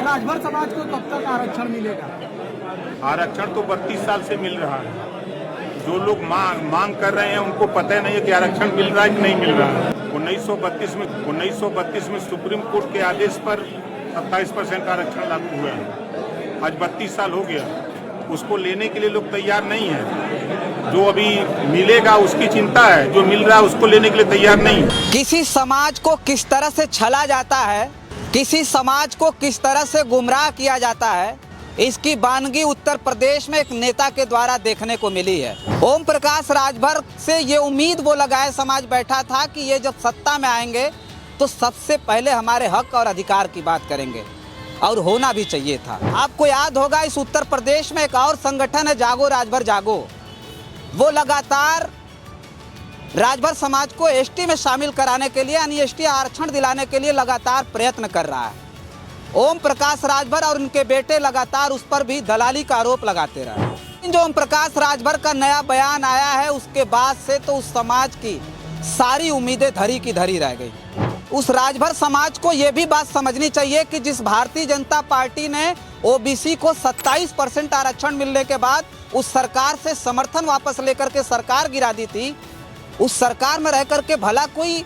राजभर समाज को कब तक आरक्षण मिलेगा? आरक्षण तो 32 साल से मिल रहा है। जो लोग मांग कर रहे हैं उनको पता नहीं है कि आरक्षण मिल रहा है कि नहीं मिल रहा है। 1932 में सुप्रीम कोर्ट के आदेश पर 27% आरक्षण लागू हुआ है। आज 32 साल हो गया, उसको लेने के लिए लोग तैयार नहीं है। जो अभी मिलेगा उसकी चिंता है, जो मिल रहा है उसको लेने के लिए तैयार नहीं है। किसी समाज को किस तरह से छला जाता है, किसी समाज को किस तरह से गुमराह किया जाता है, इसकी बानगी उत्तर प्रदेश में एक नेता के द्वारा देखने को मिली है। ओम प्रकाश राजभर से ये उम्मीद वो लगाए समाज बैठा था कि ये जब सत्ता में आएंगे तो सबसे पहले हमारे हक और अधिकार की बात करेंगे, और होना भी चाहिए था। आपको याद होगा इस उत्तर प्रदेश में एक और संगठन है जागो राजभर जागो। वो लगातार राजभर समाज को एसटी में शामिल कराने के लिए यानी एसटी आरक्षण दिलाने के लिए लगातार प्रयत्न कर रहा है। ओम प्रकाश राजभर और उनके बेटे लगातार उस पर भी दलाली का आरोप लगाते रहे। जो ओम प्रकाश राजभर का नया बयान आया है उसके बाद से तो उस समाज की सारी उम्मीदें धरी की धरी रह गई। उस राजभर समाज को यह भी बात समझनी चाहिए कि जिस भारतीय जनता पार्टी ने ओबीसी को 27% आरक्षण मिलने के बाद उस सरकार से समर्थन वापस लेकर के सरकार गिरा दी थी, उस सरकार में रह करके भला कोई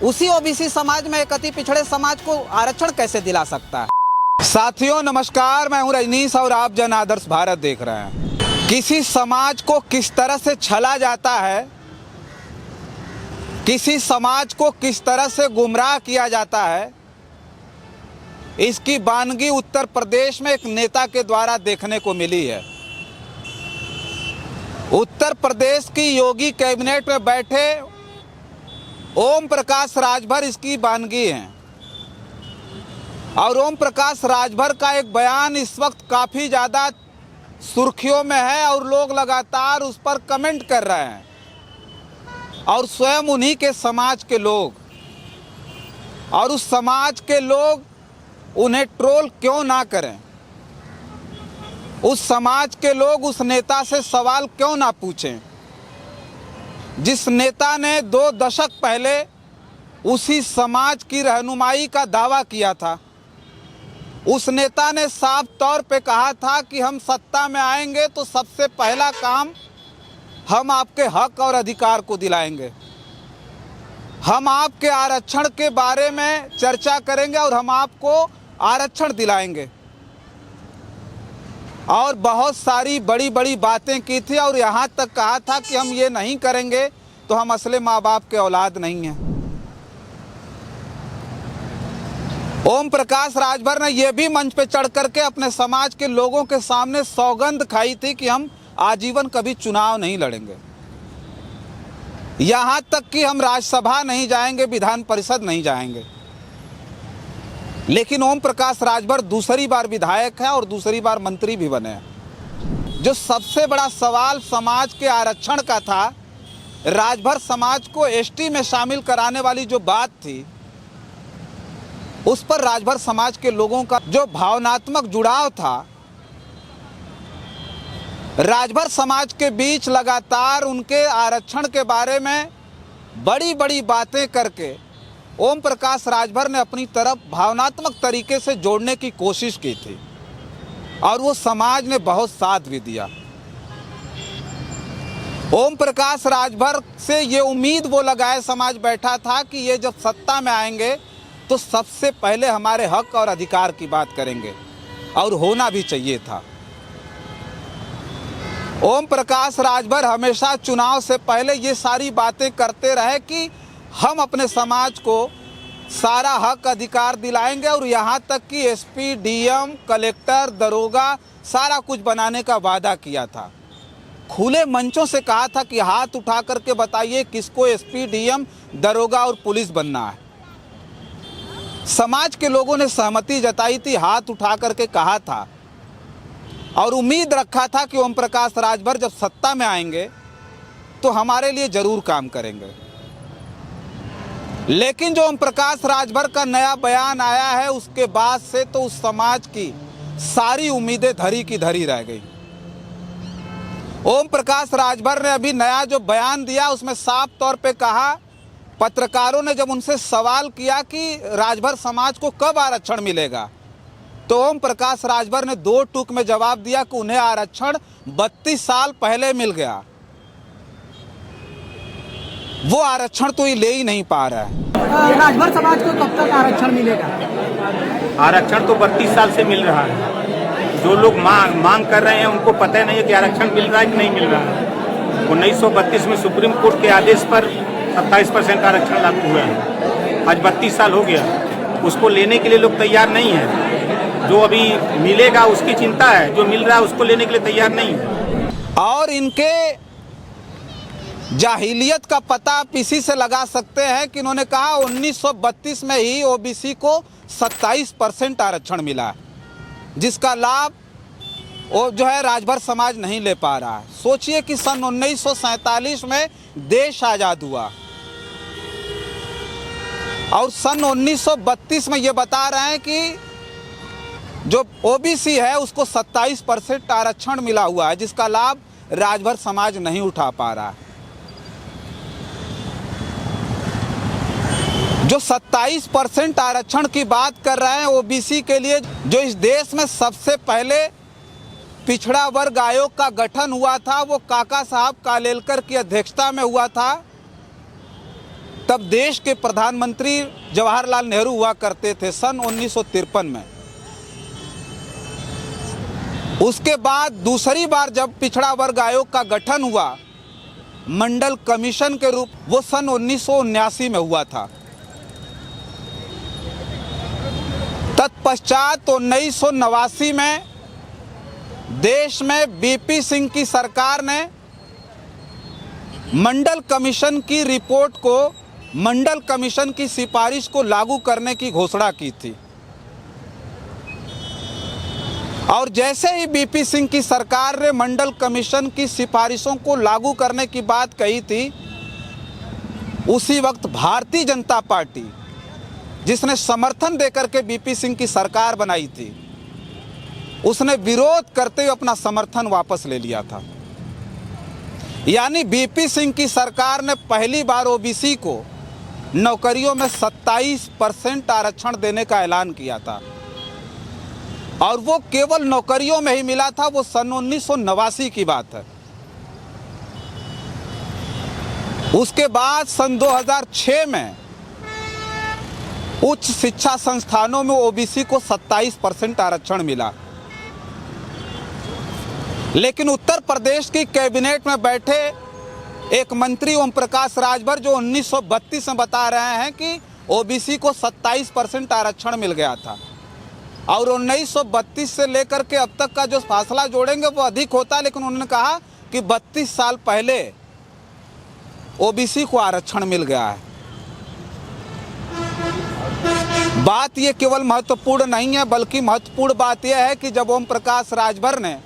उसी ओबीसी समाज में एक अति पिछड़े समाज को आरक्षण कैसे दिला सकता है। साथियों नमस्कार, मैं हूं रजनीश और आप जन आदर्श भारत देख रहे हैं। किसी समाज को किस तरह से छला जाता है, किसी समाज को किस तरह से गुमराह किया जाता है, इसकी बानगी उत्तर प्रदेश में एक नेता के द्वारा देखने को मिली है। उत्तर प्रदेश की योगी कैबिनेट में बैठे ओम प्रकाश राजभर इसकी बानगी हैं। और ओम प्रकाश राजभर का एक बयान इस वक्त काफ़ी ज़्यादा सुर्खियों में है और लोग लगातार उस पर कमेंट कर रहे हैं। और स्वयं उन्हीं के समाज के लोग और उस समाज के लोग उन्हें ट्रोल क्यों ना करें, उस समाज के लोग उस नेता से सवाल क्यों ना पूछें जिस नेता ने 2 दशक पहले उसी समाज की रहनुमाई का दावा किया था। उस नेता ने साफ तौर पे कहा था कि हम सत्ता में आएंगे तो सबसे पहला काम हम आपके हक और अधिकार को दिलाएंगे, हम आपके आरक्षण के बारे में चर्चा करेंगे और हम आपको आरक्षण दिलाएंगे। और बहुत सारी बड़ी बड़ी बातें की थी और यहाँ तक कहा था कि हम ये नहीं करेंगे तो हम असली माँ बाप के औलाद नहीं हैं। ओम प्रकाश राजभर ने यह भी मंच पे चढ़ करके अपने समाज के लोगों के सामने सौगंध खाई थी कि हम आजीवन कभी चुनाव नहीं लड़ेंगे, यहाँ तक कि हम राज्यसभा नहीं जाएंगे, विधान परिषद नहीं जाएंगे। लेकिन ओम प्रकाश राजभर दूसरी बार विधायक है और दूसरी बार मंत्री भी बने हैं। जो सबसे बड़ा सवाल समाज के आरक्षण का था, राजभर समाज को एसटी में शामिल कराने वाली जो बात थी, उस पर राजभर समाज के लोगों का जो भावनात्मक जुड़ाव था, राजभर समाज के बीच लगातार उनके आरक्षण के बारे में बड़ी बड़ी बातें करके ओम प्रकाश राजभर ने अपनी तरफ भावनात्मक तरीके से जोड़ने की कोशिश की थी और वो समाज ने बहुत साथ भी दिया। ओम प्रकाश राजभर से ये उम्मीद वो लगाए समाज बैठा था कि ये जब सत्ता में आएंगे तो सबसे पहले हमारे हक और अधिकार की बात करेंगे, और होना भी चाहिए था। ओम प्रकाश राजभर हमेशा चुनाव से पहले ये सारी बातें करते रहे कि हम अपने समाज को सारा हक अधिकार दिलाएंगे और यहाँ तक कि एसपी, डीएम, कलेक्टर, दरोगा सारा कुछ बनाने का वादा किया था। खुले मंचों से कहा था कि हाथ उठा करके बताइए किसको एसपी, डीएम, दरोगा और पुलिस बनना है। समाज के लोगों ने सहमति जताई थी, हाथ उठा करके कहा था और उम्मीद रखा था कि ओम प्रकाश राजभर जब सत्ता में आएंगे तो हमारे लिए जरूर काम करेंगे। लेकिन जो ओम प्रकाश राजभर का नया बयान आया है उसके बाद से तो उस समाज की सारी उम्मीदें धरी की धरी रह गई। ओम प्रकाश राजभर ने अभी नया जो बयान दिया उसमें साफ तौर पे कहा, पत्रकारों ने जब उनसे सवाल किया कि राजभर समाज को कब आरक्षण मिलेगा तो ओम प्रकाश राजभर ने दो टूक में जवाब दिया कि उन्हें आरक्षण 32 साल पहले मिल गया। वो आरक्षण तो ये ले ही नहीं पा रहा है। राजभर समाज को कब तक आरक्षण मिलेगा? आरक्षण तो 32 साल से मिल रहा है। जो लोग मांग कर रहे हैं उनको पता नहीं है कि आरक्षण मिल रहा है कि नहीं मिल रहा है। 1932 में सुप्रीम कोर्ट के आदेश पर 27% आरक्षण लागू हुआ है। आज 32 साल हो गया, उसको लेने के लिए लोग तैयार नहीं हैं। जो अभी मिलेगा उसकी चिंता है, जो मिल रहा है उसको लेने के लिए तैयार नहीं है। और इनके जाहिलियत का पता आप इसी से लगा सकते हैं कि इन्होंने कहा 1932 में ही ओबीसी को 27% आरक्षण मिला, जिसका लाभ वो जो है राजभर समाज नहीं ले पा रहा है। सोचिए कि सन 1947 में देश आज़ाद हुआ और सन 1932 में ये बता रहे हैं कि जो ओबीसी है उसको 27% आरक्षण मिला हुआ है, जिसका लाभ राजभर समाज नहीं उठा पा रहा है। जो 27% आरक्षण की बात कर रहे हैं ओबीसी के लिए, जो इस देश में सबसे पहले पिछड़ा वर्ग आयोग का गठन हुआ था वो काका साहब कालेलकर की अध्यक्षता में हुआ था। तब देश के प्रधानमंत्री जवाहरलाल नेहरू हुआ करते थे सन 1953 में। उसके बाद दूसरी बार जब पिछड़ा वर्ग आयोग का गठन हुआ मंडल कमीशन के रूप, वो सन 1979 में हुआ था। तत्पश्चात 1989 में देश में बीपी सिंह की सरकार ने मंडल कमीशन की रिपोर्ट को, मंडल कमीशन की सिफारिश को लागू करने की घोषणा की थी। और जैसे ही बीपी सिंह की सरकार ने मंडल कमीशन की सिफारिशों को लागू करने की बात कही थी, उसी वक्त भारतीय जनता पार्टी, जिसने समर्थन देकर के बीपी सिंह की सरकार बनाई थी, उसने विरोध करते हुए अपना समर्थन वापस ले लिया था। यानी बीपी सिंह की सरकार ने पहली बार ओबीसी को नौकरियों में 27% आरक्षण देने का ऐलान किया था, और वो केवल नौकरियों में ही मिला था। वो सन 1989 की बात है। उसके बाद सन 2006 में उच्च शिक्षा संस्थानों में ओबीसी को 27% आरक्षण मिला। लेकिन उत्तर प्रदेश की कैबिनेट में बैठे एक मंत्री ओम प्रकाश राजभर, जो 1932 में बता रहे हैं कि ओबीसी को 27% आरक्षण मिल गया था, और 1932 से लेकर के अब तक का जो फासला जोड़ेंगे वो अधिक होता। लेकिन उन्होंने कहा कि 32 साल पहले ओबीसी को आरक्षण मिल गया है। बात ये केवल महत्वपूर्ण नहीं है, बल्कि महत्वपूर्ण बात यह है कि जब ओम प्रकाश राजभर ने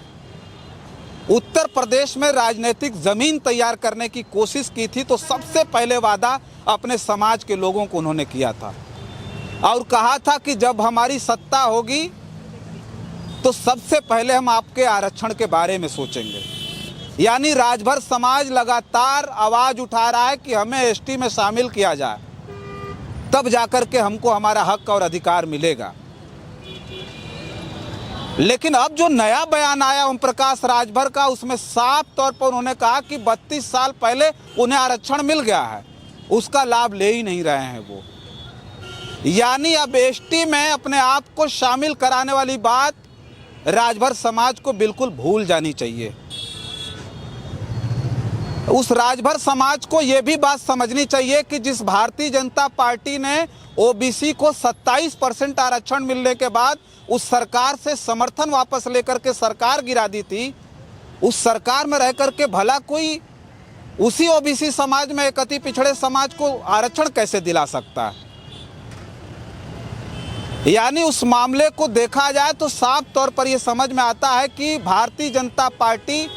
उत्तर प्रदेश में राजनीतिक जमीन तैयार करने की कोशिश की थी, तो सबसे पहले वादा अपने समाज के लोगों को उन्होंने किया था और कहा था कि जब हमारी सत्ता होगी तो सबसे पहले हम आपके आरक्षण के बारे में सोचेंगे। यानी राजभर समाज लगातार आवाज उठा रहा है कि हमें एसटी में शामिल किया जाए, तब जाकर के हमको हमारा हक और अधिकार मिलेगा। लेकिन अब जो नया बयान आया ओम प्रकाश राजभर का, उसमें साफ तौर पर उन्होंने कहा कि 32 साल पहले उन्हें आरक्षण मिल गया है, उसका लाभ ले ही नहीं रहे हैं वो। यानी अब एसटी में अपने आप को शामिल कराने वाली बात राजभर समाज को बिल्कुल भूल जानी चाहिए। उस राजभर समाज को यह भी बात समझनी चाहिए कि जिस भारतीय जनता पार्टी ने ओबीसी को 27% आरक्षण मिलने के बाद उस सरकार से समर्थन वापस लेकर के सरकार गिरा दी थी, उस सरकार में रह करके भला कोई उसी ओबीसी समाज में एक अति पिछड़े समाज को आरक्षण कैसे दिला सकता है। यानी उस मामले को देखा जाए तो साफ तौर पर यह समझ में आता है कि भारतीय जनता पार्टी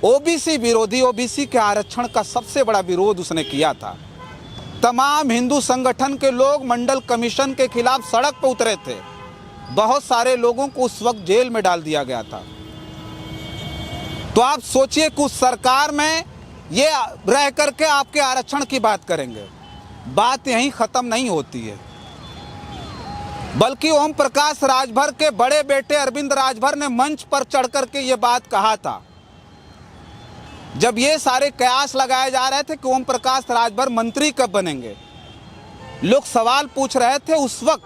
ओबीसी विरोधी, ओबीसी के आरक्षण का सबसे बड़ा विरोध उसने किया था। तमाम हिंदू संगठन के लोग मंडल कमीशन के खिलाफ सड़क पर उतरे थे। बहुत सारे लोगों को उस वक्त जेल में डाल दिया गया था। तो आप सोचिए कि उस सरकार में ये रह करके आपके आरक्षण की बात करेंगे। बात यहीं ख़त्म नहीं होती है। बल्कि ओम प्रकाश राजभर के बड़े बेटे अरविंद राजभर ने मंच पर चढ़ करके ये बात कहा था जब ये सारे कयास लगाए जा रहे थे कि ओम प्रकाश राजभर मंत्री कब बनेंगे। लोग सवाल पूछ रहे थे। उस वक्त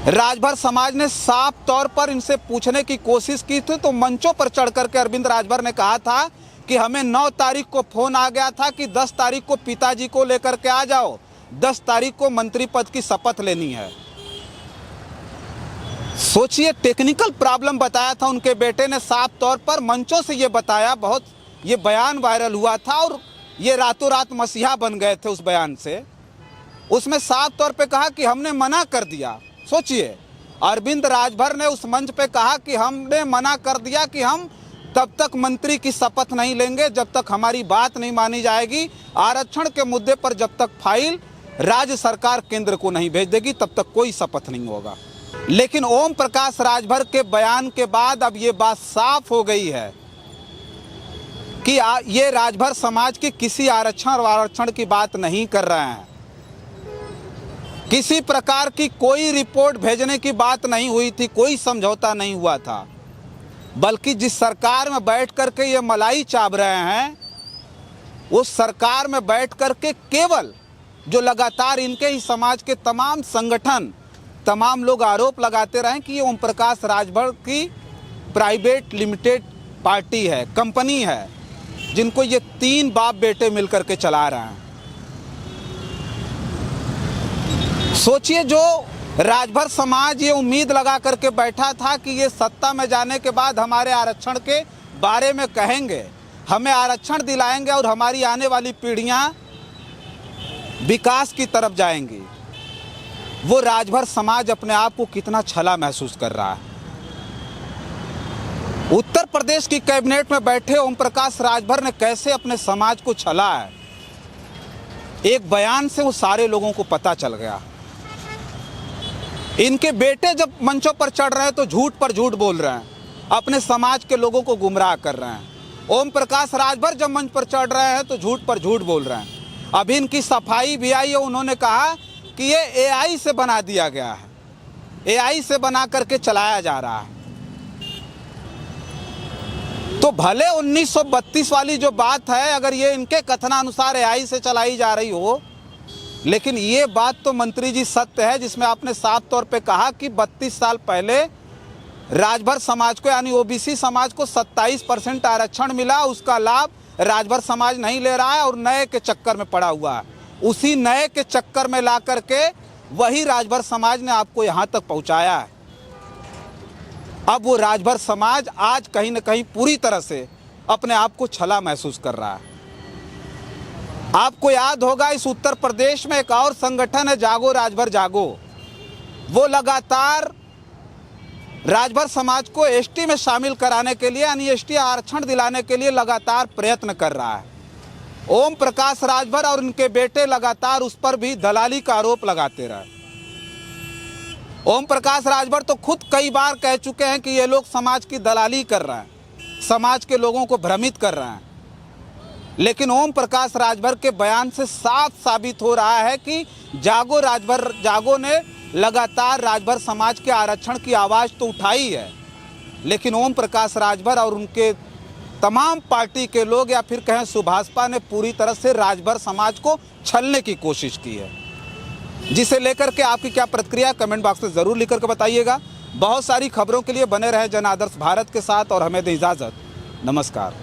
राजभर समाज ने साफ तौर पर इनसे पूछने की कोशिश की थी, तो मंचों पर चढ़ करके अरविंद राजभर ने कहा था कि हमें 9 तारीख को फोन आ गया था कि 10 तारीख को पिताजी को लेकर के आ जाओ, 10 तारीख को मंत्री पद की शपथ लेनी है। सोचिए, टेक्निकल प्रॉब्लम बताया था उनके बेटे ने, साफ तौर पर मंचों से ये बताया। बहुत ये बयान वायरल हुआ था और ये रातों रात मसीहा बन गए थे उस बयान से। उसमें साफ तौर पे कहा कि हमने मना कर दिया। सोचिए, अरविंद राजभर ने उस मंच पे कहा कि हमने मना कर दिया कि हम तब तक मंत्री की शपथ नहीं लेंगे जब तक हमारी बात नहीं मानी जाएगी। आरक्षण के मुद्दे पर जब तक फाइल राज्य सरकार केंद्र को नहीं भेज देगी तब तक कोई शपथ नहीं होगा। लेकिन ओम प्रकाश राजभर के बयान के बाद अब ये बात साफ हो गई है कि ये राजभर समाज की किसी आरक्षण की बात नहीं कर रहे हैं। किसी प्रकार की कोई रिपोर्ट भेजने की बात नहीं हुई थी, कोई समझौता नहीं हुआ था, बल्कि जिस सरकार में बैठ करके ये मलाई चाप रहे हैं उस सरकार में बैठ करके केवल जो लगातार इनके ही समाज के तमाम संगठन, तमाम लोग आरोप लगाते रहे कि ये ओम प्रकाश राजभर की प्राइवेट लिमिटेड पार्टी है, कंपनी है, जिनको ये 3 बाप बेटे मिलकर के चला रहे हैं। सोचिए, जो राजभर समाज ये उम्मीद लगा करके बैठा था कि ये सत्ता में जाने के बाद हमारे आरक्षण के बारे में कहेंगे, हमें आरक्षण दिलाएंगे और हमारी आने वाली पीढ़ियां विकास की तरफ जाएंगी, वो राजभर समाज अपने आप को कितना छला महसूस कर रहा है। उत्तर प्रदेश की कैबिनेट में बैठे ओम प्रकाश राजभर ने कैसे अपने समाज को छला है, एक बयान से वो सारे लोगों को पता चल गया। इनके बेटे जब मंचों पर चढ़ रहे हैं तो झूठ पर झूठ बोल रहे हैं, अपने समाज के लोगों को गुमराह कर रहे हैं। ओम प्रकाश राजभर जब मंच पर चढ़ रहे हैं तो झूठ पर झूठ बोल रहे हैं। अभी इनकी सफाई भी आई है, उन्होंने कहा कि ये एआई से बना दिया गया है, एआई से बना करके चलाया जा रहा है। तो भले 1932 वाली जो बात है, अगर ये इनके कथनानुसार एआई से चलाई जा रही हो, लेकिन ये बात तो मंत्री जी सत्य है जिसमें आपने साफ तौर पे कहा कि 32 साल पहले राजभर समाज को यानी ओबीसी समाज को 27% आरक्षण मिला, उसका लाभ राजभर समाज नहीं ले रहा है और नए के चक्कर में पड़ा हुआ है। उसी नए के चक्कर में ला करके वही राजभर समाज ने आपको यहाँ तक पहुँचाया है। अब वो राजभर समाज आज कहीं ना कहीं पूरी तरह से अपने आप को छला महसूस कर रहा है। आपको याद होगा, इस उत्तर प्रदेश में एक और संगठन है जागो राजभर जागो, वो लगातार राजभर समाज को एसटी में शामिल कराने के लिए यानी एसटी आरक्षण दिलाने के लिए लगातार प्रयत्न कर रहा है। ओम प्रकाश राजभर और उनके बेटे लगातार उस पर भी दलाली का आरोप लगाते रहे। ओम प्रकाश राजभर तो खुद कई बार कह चुके हैं कि ये लोग समाज की दलाली कर रहे हैं, समाज के लोगों को भ्रमित कर रहे हैं। लेकिन ओम प्रकाश राजभर के बयान से साफ साबित हो रहा है कि जागो ने लगातार राजभर समाज के आरक्षण की आवाज़ तो उठाई है, लेकिन ओम प्रकाश राजभर और उनके तमाम पार्टी के लोग या फिर कहें सुभाषपा ने पूरी तरह से राजभर समाज को छलने की कोशिश की है। जिसे लेकर के आपकी क्या प्रतिक्रिया कमेंट बॉक्स में ज़रूर लिख करके बताइएगा। बहुत सारी खबरों के लिए बने रहे जन आदर्श भारत के साथ और हमें दें इजाज़त। नमस्कार।